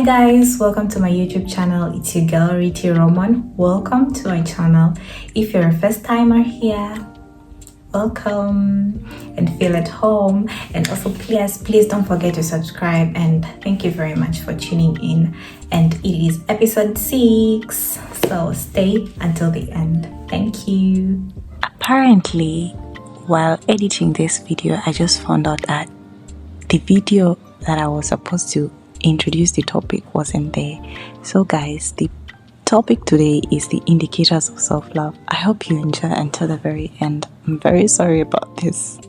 Hi guys, welcome to my YouTube channel. It's your girl Riti Roman. Welcome to my channel. If you're a first timer here, welcome and feel at home. And also please don't forget to subscribe, and thank you very much for tuning in. And it is episode 6, so stay until the end. Thank you. Apparently, while editing this video, I just found out that the video that I was supposed to introduce the topic wasn't there. So guys, the topic today is the indicators of self-love. I hope you enjoy until the very end. I'm very sorry about this.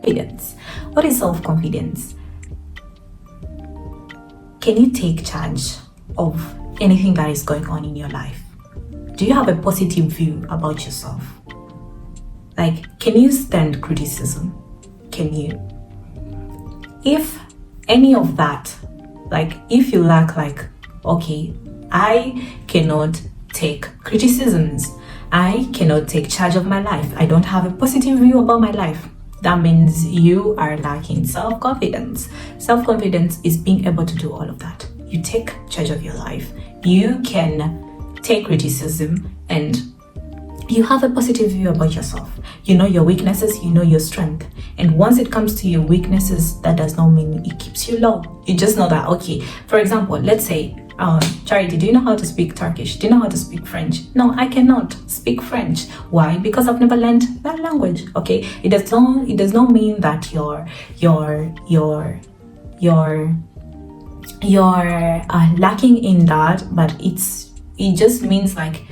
Confidence. What is self-confidence? Can you take charge of anything that is going on in your life? Do you have a positive view about yourself? Like, can you stand criticism? Can you? If any of that, like if you lack, like, okay, I cannot take criticisms, I cannot take charge of my life, I don't have a positive view about my life, that means you are lacking self-confidence. Self-confidence is being able to do all of that. You take charge of your life. You can take criticism and you have a positive view about yourself. You know your weaknesses, you know your strength. And once it comes to your weaknesses, that does not mean it keeps you low. You just know that, okay, for example, let's say, Charity, do you know how to speak Turkish? Do you know how to speak French? No, I cannot speak French. Why? Because I've never learned that language. Okay, it does not mean that you're lacking in that, but it just means like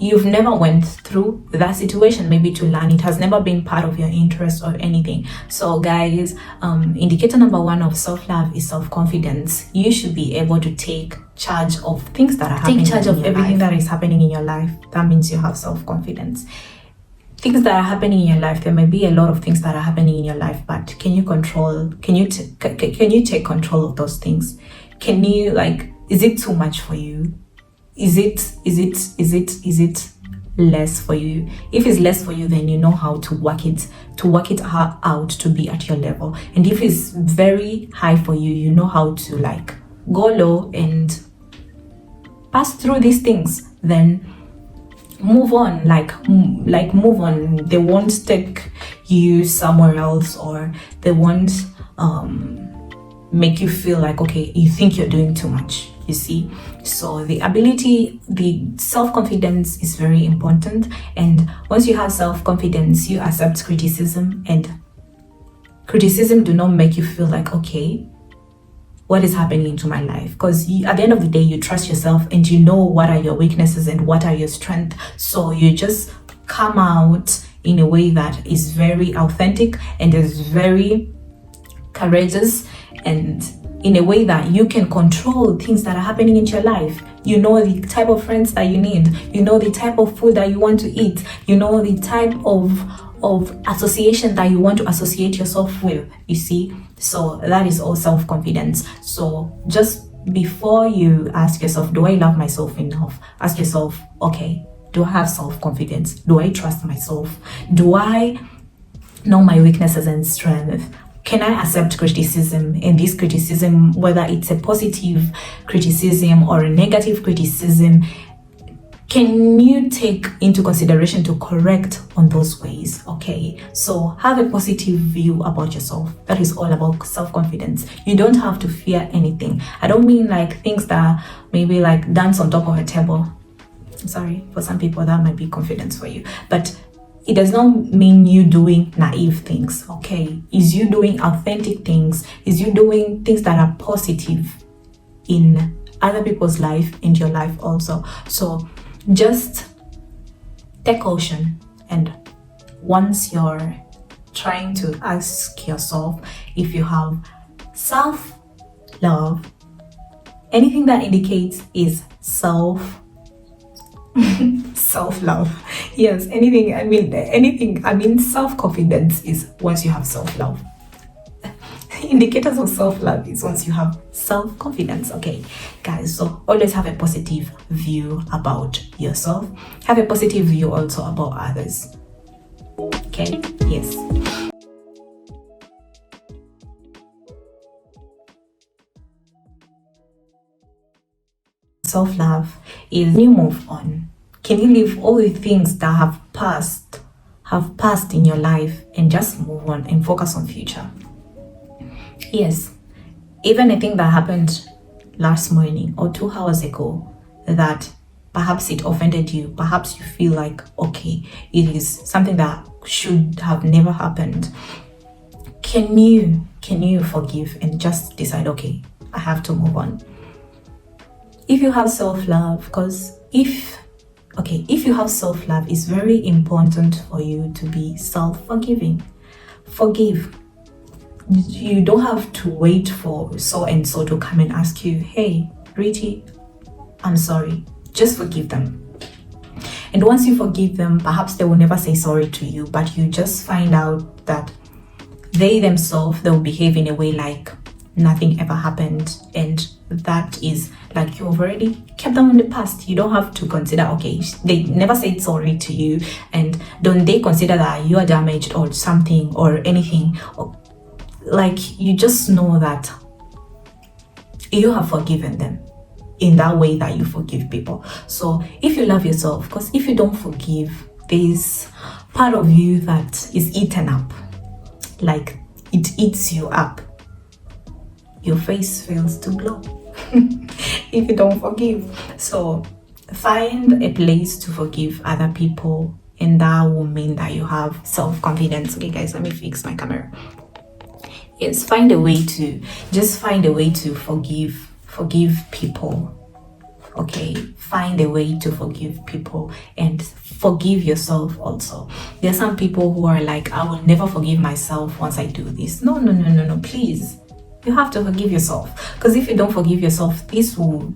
you've never went through that situation, maybe to learn. It has never been part of your interest or anything. So guys, indicator number 1 of self-love is self-confidence. You should be able to take charge of things that are happening. Take charge of everything that is happening in your life. That means you have self-confidence. Things that are happening in your life, there may be a lot of things that are happening in your life, but can you take control of those things? Can you, like, is it too much for you? Is it less for you? If it's less for you, then you know how to work it out to be at your level. And if it's very high for you, you know how to, like, go low and pass through these things. Then move on, like move on. They won't take you somewhere else, or they won't make you feel like, okay, you think you're doing too much. You see, so the self-confidence is very important. And once you have self-confidence, you accept criticism, and criticism do not make you feel like, okay, what is happening to my life? Because at the end of the day, you trust yourself and you know what are your weaknesses and what are your strengths. So you just come out in a way that is very authentic and is very courageous, and in a way that you can control things that are happening in your life. You know the type of friends that you need. You know the type of food that you want to eat. You know the type of association that you want to associate yourself with, you see. So that is all self-confidence. So just before you ask yourself, do I love myself enough? Ask yourself, okay, do I have self-confidence? Do I trust myself? Do I know my weaknesses and strengths? Can I accept criticism? And this criticism, whether it's a positive criticism or a negative criticism, can you take into consideration to correct on those ways? Okay, so have a positive view about yourself. That is all about self-confidence. You don't have to fear anything. I don't mean like things that maybe like dance on top of a table. Sorry, for some people that might be confidence for you, but it does not mean you doing naive things, okay? Is you doing authentic things? Is you doing things that are positive in other people's life and your life also? So just take caution. And once you're trying to ask yourself if you have self-love, anything that indicates is self Self-love. Yes, self-confidence is once you have self-love. Indicators of self-love is once you have self-confidence. Okay, guys, so always have a positive view about yourself. Have a positive view also about others. Okay, yes. Self-love is you move on. Can you leave all the things that have passed in your life and just move on and focus on future? Yes, even a thing that happened last morning or 2 hours ago that perhaps it offended you, perhaps you feel like, okay, it is something that should have never happened. Can you forgive and just decide, okay, I have to move on? If you have self-love, because if you have self-love, it's very important for you to be self-forgiving. Forgive. You don't have to wait for so and so to come and ask you, hey, Richie, I'm sorry. Just forgive them. And once you forgive them, perhaps they will never say sorry to you, but you just find out that they themselves, they'll behave in a way like nothing ever happened, and that is like you've already kept them in the past. You don't have to consider, okay, they never said sorry to you, and don't they consider that you are damaged or something or anything. Like, you just know that you have forgiven them in that way that you forgive people. So if you love yourself, because if you don't forgive, there's part of you that is eaten up, like it eats you up. Your face fails to glow if you don't forgive. So find a place to forgive other people, and that will mean that you have self-confidence. Okay guys, let me fix my camera. Yes, find a way to forgive people. Okay, find a way to forgive people and forgive yourself also. There are some people who are like, I will never forgive myself once I do this. No, please. You have to forgive yourself, because if you don't forgive yourself, this will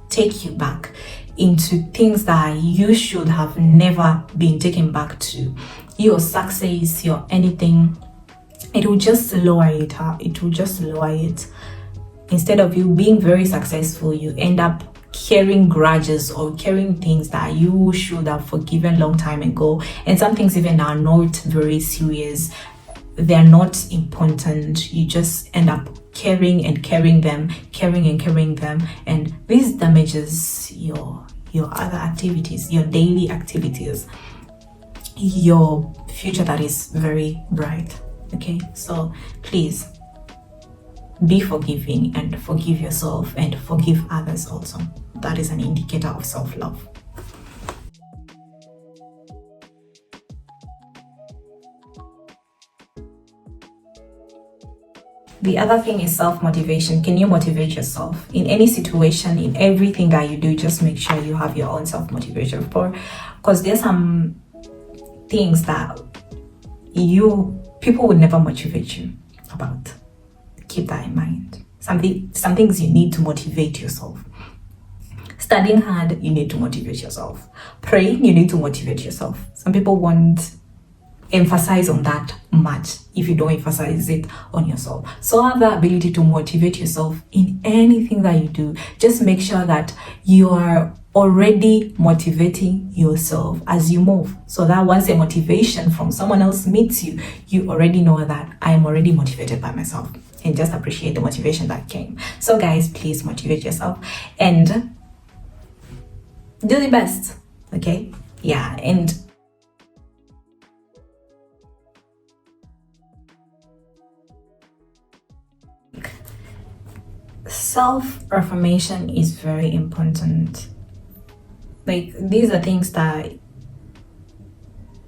take you back into things that you should have never been taken back to. Your success, your anything, it will just lower it up. It will just lower it. Instead of you being very successful, you end up carrying grudges or carrying things that you should have forgiven long time ago. And some things even are not very serious. They're not important. You just end up carrying them, and this damages your other activities, your daily activities, your future that is very bright. Okay, so please be forgiving and forgive yourself and forgive others also. That is an indicator of self-love. The other thing is self-motivation. Can you motivate yourself in any situation, in everything that you do? Just make sure you have your own self-motivation for, because there's some things that people would never motivate you about. Keep that in mind. Some things you need to motivate yourself. Studying hard, you need to motivate yourself. Praying, you need to motivate yourself. Some people won't emphasize on that much if you don't emphasize it on yourself. So have the ability to motivate yourself in anything that you do. Just make sure that you are already motivating yourself as you move, so that once a motivation from someone else meets you, you already know that I am already motivated by myself, and just appreciate the motivation that came. So guys, please motivate yourself and do the best. Okay, yeah. And self-affirmation is very important. Like, these are things that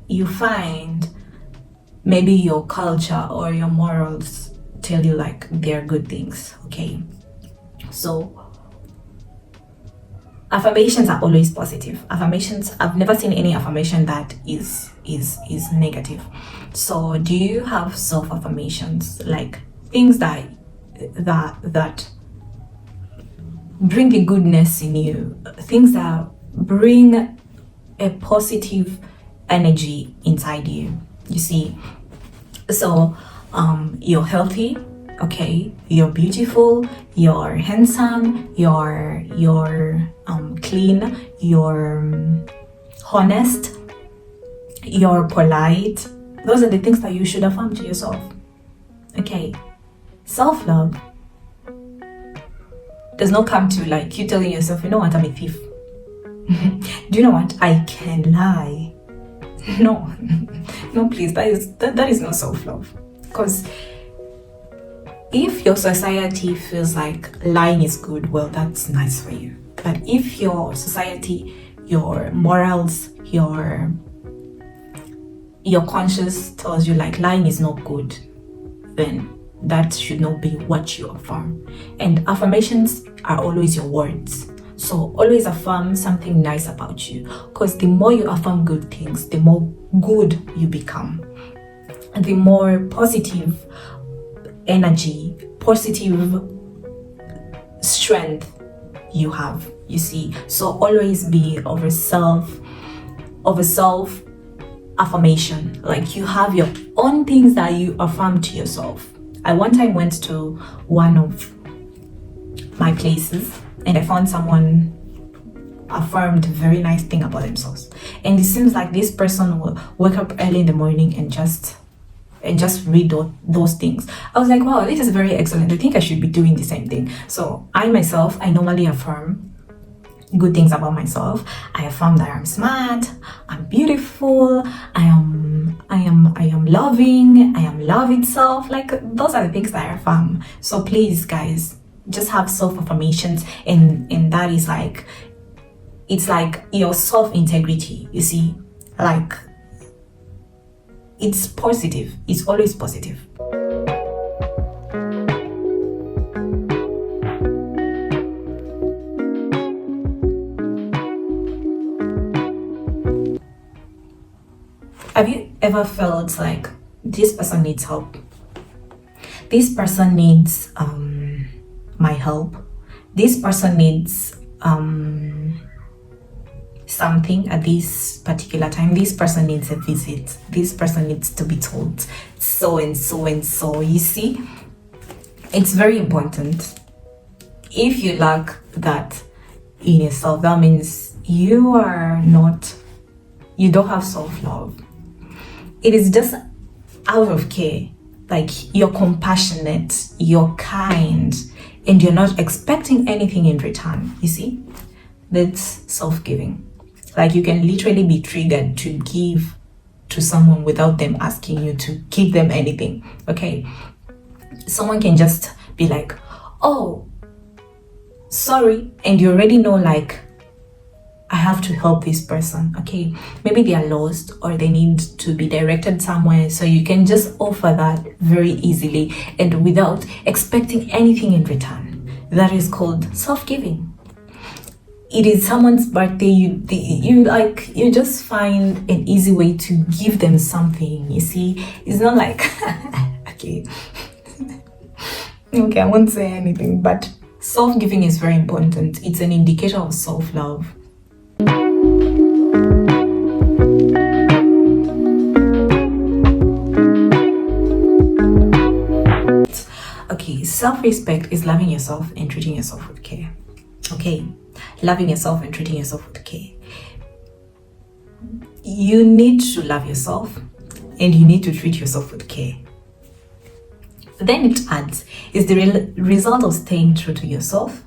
you find maybe your culture or your morals tell you like they're good things. Okay, so affirmations are always positive. Affirmations, I've never seen any affirmation that is negative. So do you have self-affirmations, like things that bring the goodness in you, things that bring a positive energy inside you. You see, so you're healthy, okay, you're beautiful, you're handsome, you're clean, you're honest, you're polite. Those are the things that you should affirm to yourself. Okay, self-love does not come to like you telling yourself, you know what, I'm a thief. Do you know what, I can lie. No, no, please, that is not self-love. Because if your society feels like lying is good, well, that's nice for you. But if your society, your morals, your conscience tells you like lying is not good, then that should not be what you affirm. And affirmations are always your words. So always affirm something nice about you, because the more you affirm good things, the more good you become, and the more positive energy, positive strength you have, you see. So always be of a self affirmation. Like you have your own things that you affirm to yourself. I one time went to one of my places and I found someone affirmed a very nice thing about themselves, and it seems like this person will wake up early in the morning and just read those things. I was like, wow, this is very excellent. I think I should be doing the same thing. So I myself, I normally affirm good things about myself. I affirm that I'm smart, I'm beautiful, I am loving, I am love itself. Like those are the things that I affirm. So please guys, just have self-affirmations, and that is like, it's like your self-integrity, you see. Like it's positive, it's always positive. Have you ever felt like this person needs help? This person needs my help. This person needs something at this particular time. This person needs a visit. This person needs to be told so and so and so. You see, it's very important. If you lack that in yourself, that means you don't have self-love. It is just out of care. Like you're compassionate, you're kind, and you're not expecting anything in return. You see, that's self-giving. Like you can literally be triggered to give to someone without them asking you to give them anything. Okay, someone can just be like, oh, sorry, and you already know like, I have to help this person. Okay, maybe they are lost or they need to be directed somewhere, so you can just offer that very easily and without expecting anything in return. That is called self-giving. It is someone's birthday, you just find an easy way to give them something. You see, it's not like okay, I won't say anything, but self-giving is very important. It's an indicator of self-love. Okay, self-respect is loving yourself and treating yourself with care. Okay, loving yourself and treating yourself with care. You need to love yourself and you need to treat yourself with care. Then it adds, is the result of staying true to yourself,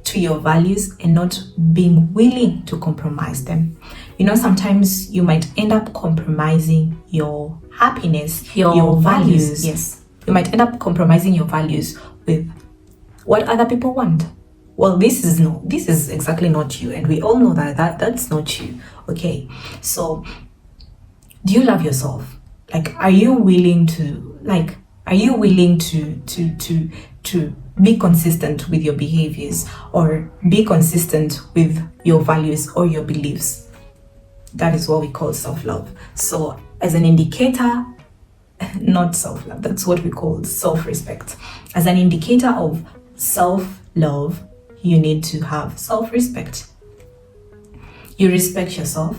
to your values, and not being willing to compromise them. You know, sometimes you might end up compromising your happiness, your values. Yes, you might end up compromising your values with what other people want. Well, this is exactly not you, and we all know that's not you. Okay, so do you love yourself? Like, are you willing to be consistent with your behaviors, or be consistent with your values or your beliefs? That is what we call self-love. So as an indicator, not self-love, that's what we call self-respect. As an indicator of self-love, you need to have self-respect. You respect yourself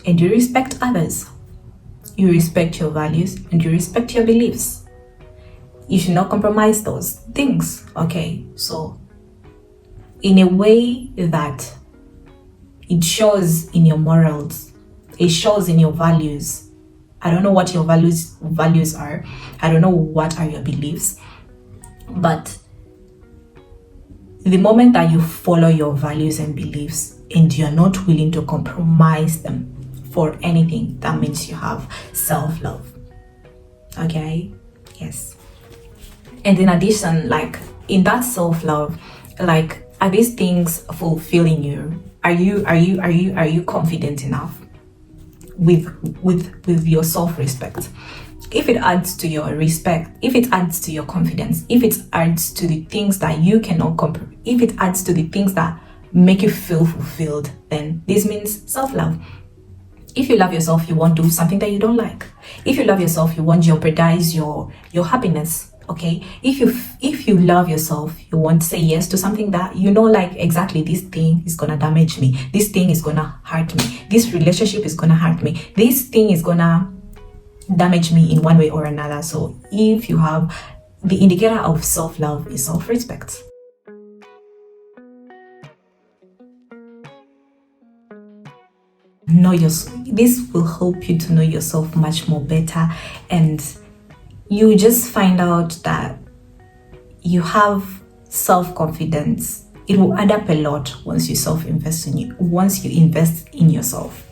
and you respect others. You respect your values and you respect your beliefs. You should not compromise those things, okay? So in a way that it shows in your morals, it shows in your values. I don't know what your values are. I don't know what are your beliefs. But the moment that you follow your values and beliefs and you're not willing to compromise them for anything, that means you have self-love. Okay? Yes. And in addition, like in that self-love, like, are these things fulfilling you? Are you confident enough with your self-respect? If it adds to your respect, if it adds to your confidence, if it adds to the things that you cannot if it adds to the things that make you feel fulfilled, then this means self-love. If you love yourself, you won't do something that you don't like. If you love yourself, you won't jeopardize your happiness. Okay, if you love yourself, you won't say yes to something that you know, like, exactly, this thing is gonna damage me, this thing is gonna hurt me, this relationship is gonna hurt me, this thing is gonna damage me in one way or another. So if you have the indicator of self-love is self-respect. This will help you to know yourself much more better, and you just find out that you have self-confidence. It will add up a lot once you invest in yourself.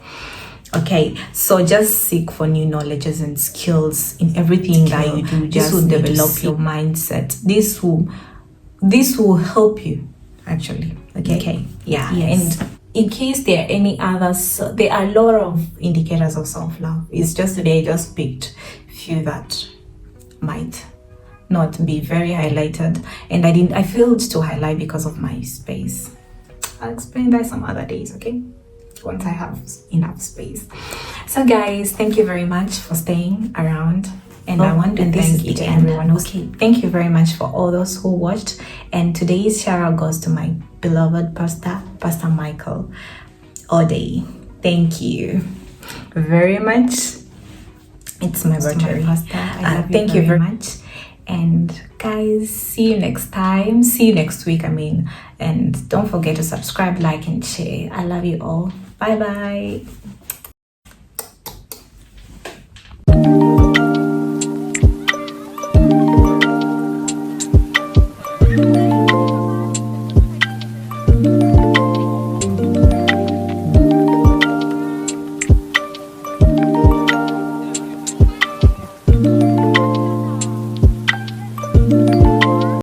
Okay, so just seek for new knowledges and skills in everything that you do. This will develop your mindset. This will help you, actually. Okay. Yeah. Yes. And in case there are any others, there are a lot of indicators of self-love. It's just today I just picked few that might not be very highlighted, and I failed to highlight because of my space. I'll explain that some other days, okay, once I have enough space. So guys, thank you very much for staying around, and I want to thank each and everyone. Okay, thank you very much for all those who watched, and today's shout out goes to my beloved Pastor Michael Ode. Thank you very much. It's my birthday, Pastor. Thank you very much. And guys, see you next time. See you next week, and don't forget to subscribe, like, and share. I love you all. Bye bye.